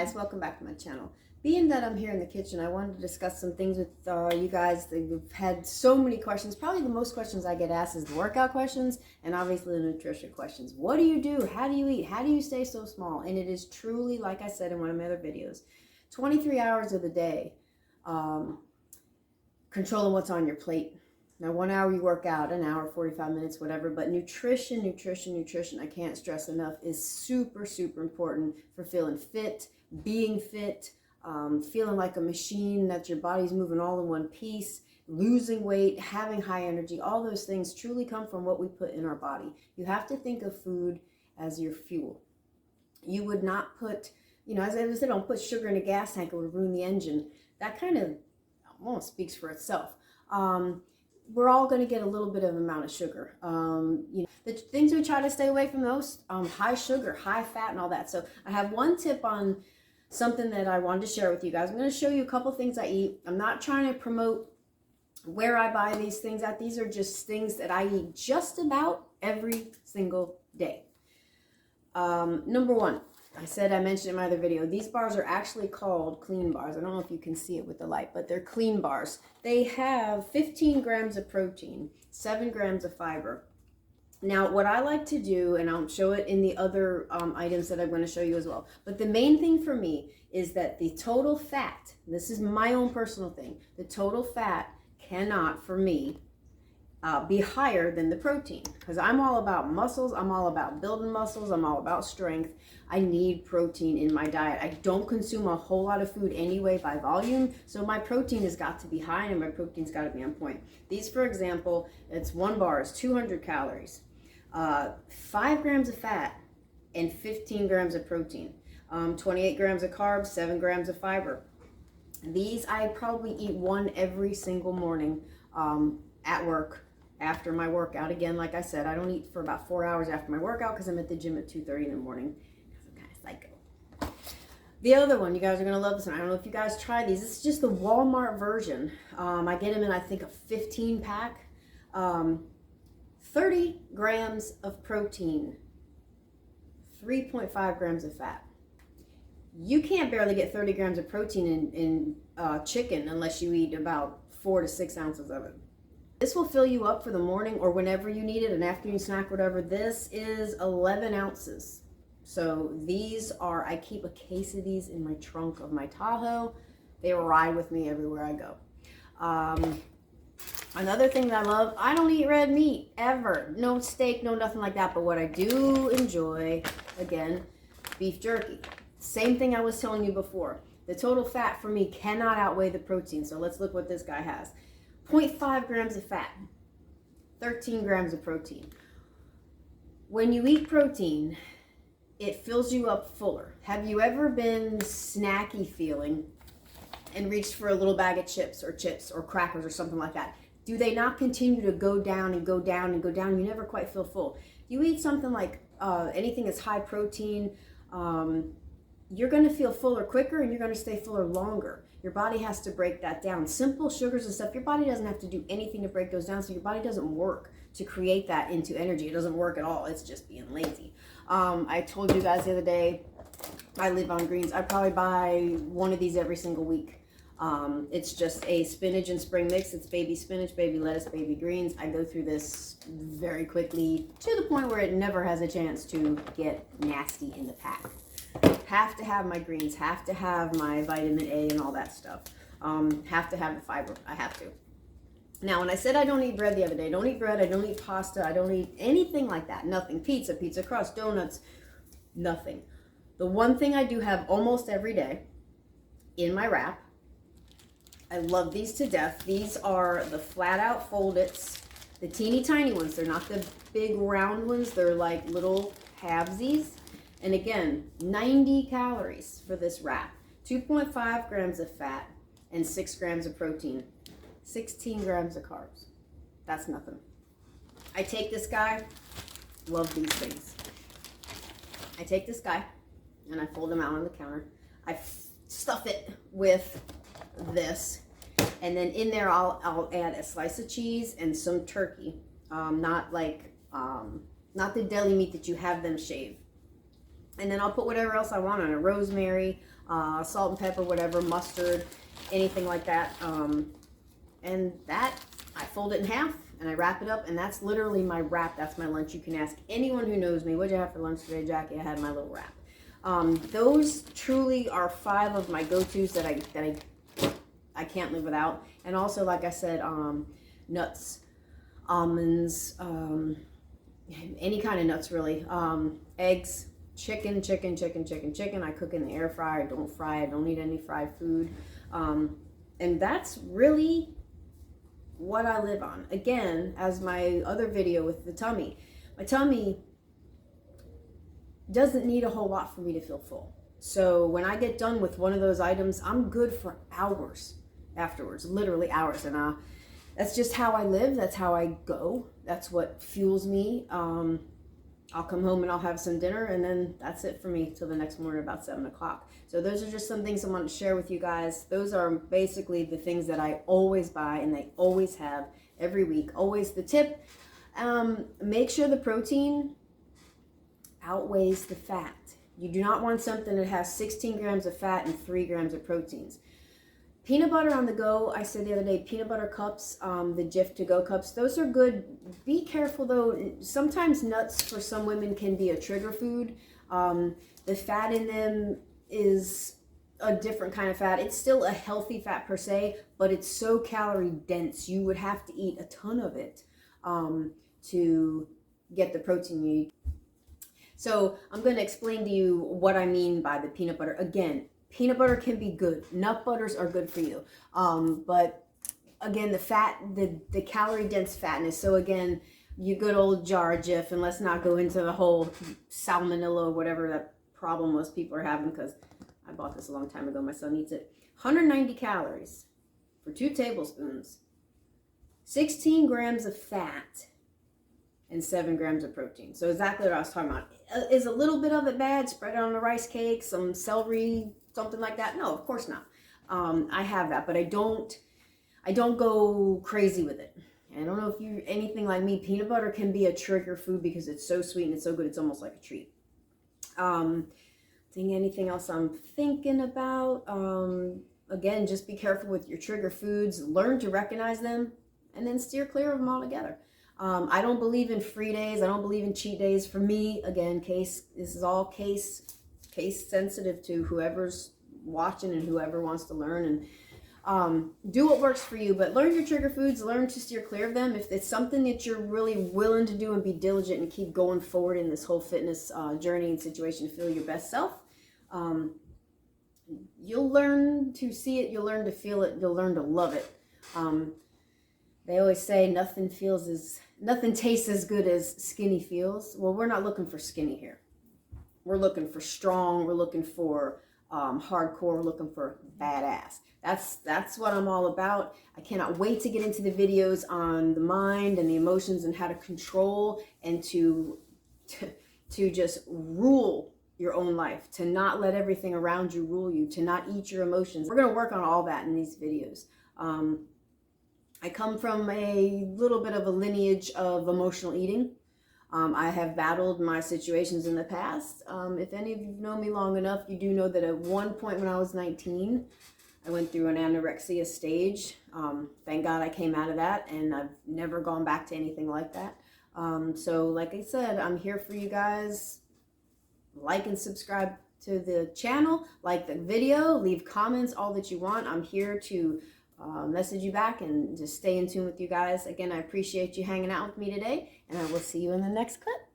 guys, welcome back to my channel. Being that I'm here in the kitchen, I wanted to discuss some things with you guys. We've had so many questions. Probably the most questions I get asked is the workout questions and obviously the nutrition questions. What do you do? How do you eat? How do you stay so small? And it is truly, like I said in one of my other videos, 23 hours of the day, controlling what's on your plate. Now, 1 hour you work out, an hour, 45 minutes, whatever, but nutrition, I can't stress enough, is super, super important for feeling fit, being fit, feeling like a machine, that your body's moving all in one piece, losing weight, having high energy. All those things truly come from what we put in our body. You have to think of food as your fuel. You would not put, as I said, don't put sugar in a gas tank, it would ruin the engine. That kind of almost speaks for itself. We're all going to get a little bit of amount of sugar. The things we try to stay away from most, high sugar, high fat, and all that. So I have one tip on something that I wanted to share with you guys. I'm going to show you a couple things I eat. I'm not trying to promote where I buy these things at. These are just things that I eat just about every single day. Number one, I mentioned in my other video, these bars are actually called clean bars. I don't know if you can see it with the light, but they're clean bars. They have 15 grams of protein, 7 grams of fiber. Now, what I like to do, and I'll show it in the other items that I'm going to show you as well, but the main thing for me is that the total fat, this is my own personal thing, the total fat cannot, for me, be higher than the protein, because I'm all about muscles. I'm all about building muscles. I'm all about strength. I need protein in my diet. I don't consume a whole lot of food anyway by volume, so my protein has got to be high and my protein's got to be on point. These, for example, it's one bar is 200 calories, 5 grams of fat, and 15 grams of protein, 28 grams of carbs, 7 grams of fiber. These I probably eat one every single morning at work. After my workout, again, like I said, I don't eat for about 4 hours after my workout because I'm at the gym at 2:30 in the morning. I'm kind of psycho. The other one, you guys are going to love this one. I don't know if you guys try these. This is just the Walmart version. I get them in, I think, a 15 pack. 30 grams of protein, 3.5 grams of fat. You can't barely get 30 grams of protein in chicken unless you eat about 4 to 6 ounces of it. This will fill you up for the morning or whenever you need it, an afternoon snack, whatever. This is 11 ounces. So these are, I keep a case of these in my trunk of my Tahoe. They ride with me everywhere I go. Another thing that I love, I don't eat red meat, ever. No steak, no nothing like that. But what I do enjoy, again, beef jerky. Same thing I was telling you before. The total fat for me cannot outweigh the protein. So let's look what this guy has. 0.5 grams of fat, 13 grams of protein. When you eat protein, it fills you up fuller. Have you ever been snacky feeling and reached for a little bag of chips or crackers or something like that? Do they not continue to go down and go down and go down? You never quite feel full. You eat something like anything that's high protein, you're going to feel fuller quicker and you're going to stay fuller longer. Your body has to break that down. Simple sugars and stuff, your body doesn't have to do anything to break those down, so your body doesn't work to create that into energy. It doesn't work at all. It's just being lazy. I told you guys the other day, I live on greens. I probably buy one of these every single week. It's just a spinach and spring mix. It's baby spinach, baby lettuce, baby greens. I go through this very quickly to the point where it never has a chance to get nasty in the pack. Have to have my greens, have to have my vitamin A and all that stuff. Have to have the fiber. I have to. Now, when I said I don't eat bread the other day, I don't eat bread, I don't eat pasta, I don't eat anything like that. Nothing. Pizza, pizza crust, donuts, nothing. The one thing I do have almost every day in my wrap, I love these to death. These are the flat out Fold-Its, the teeny tiny ones. They're not the big round ones. They're like little halvesies. And again, 90 calories for this wrap, 2.5 grams of fat, and 6 grams of protein, 16 grams of carbs. That's nothing. I take this guy, love these things. I take this guy and I fold him out on the counter. I stuff it with this, and then in there I'll add a slice of cheese and some turkey, not the deli meat that you have them shave. And then I'll put whatever else I want on it. Rosemary, salt and pepper, whatever, mustard, anything like that. And that, I fold it in half and I wrap it up, and that's literally my wrap. That's my lunch. You can ask anyone who knows me, what'd you have for lunch today, Jackie? I had my little wrap. Those truly are 5 of my go-tos that I can't live without. And also, like I said, nuts, almonds, any kind of nuts really, eggs, chicken. I cook in the air fryer. I don't fry. I don't eat any fried food. And that's really what I live on. Again, as my other video with the tummy, my tummy doesn't need a whole lot for me to feel full. So when I get done with one of those items, I'm good for hours afterwards, literally hours. And that's just how I live. That's how I go. That's what fuels me. I'll come home and I'll have some dinner, and then that's it for me till the next morning about 7 o'clock. So those are just some things I wanted to share with you guys. Those are basically the things that I always buy and they always have every week. Always the tip, make sure the protein outweighs the fat. You do not want something that has 16 grams of fat and 3 grams of proteins. Peanut butter on the go, I said the other day, peanut butter cups, the Jif to-go cups, those are good. Be careful though, sometimes nuts for some women can be a trigger food. The fat in them is a different kind of fat. It's still a healthy fat per se, but it's so calorie dense. You would have to eat a ton of it to get the protein you need. So I'm going to explain to you what I mean by the peanut butter. Again, peanut butter can be good. Nut butters are good for you. But again, the fat, the calorie dense fatness. So again, you good old jar Jif, and let's not go into the whole salmonella or whatever that problem was people are having, because I bought this a long time ago. My son eats it. 190 calories for 2 tablespoons, 16 grams of fat, and 7 grams of protein. So exactly what I was talking about. Is a little bit of it bad? Spread it on a rice cake, some celery, something like that? No, of course not. I have that, but I don't go crazy with it. I don't know if you're anything like me. Peanut butter can be a trigger food because it's so sweet and it's so good. It's almost like a treat. Anything else I'm thinking about? Again, just be careful with your trigger foods. Learn to recognize them and then steer clear of them altogether. I don't believe in free days. I don't believe in cheat days. For me, again, this is all case sensitive to whoever's watching and whoever wants to learn, and do what works for you. But learn your trigger foods. Learn to steer clear of them. If it's something that you're really willing to do and be diligent and keep going forward in this whole fitness journey and situation to feel your best self, you'll learn to see it. You'll learn to feel it. You'll learn to love it. They always say nothing tastes as good as skinny feels. Well, we're not looking for skinny here. We're looking for strong. We're looking for hardcore. We're looking for badass. That's what I'm all about. I cannot wait to get into the videos on the mind and the emotions and how to control and to just rule your own life, to not let everything around you rule you, to not eat your emotions. We're going to work on all that in these videos. I come from a little bit of a lineage of emotional eating. I have battled my situations in the past. If any of you know me long enough, you do know that at one point when I was 19, I went through an anorexia stage. Thank God I came out of that, and I've never gone back to anything like that. So like I said, I'm here for you guys. Like and subscribe to the channel, like the video, leave comments, all that you want. I'm here to message you back and just stay in tune with you guys. Again, I appreciate you hanging out with me today, and I will see you in the next clip.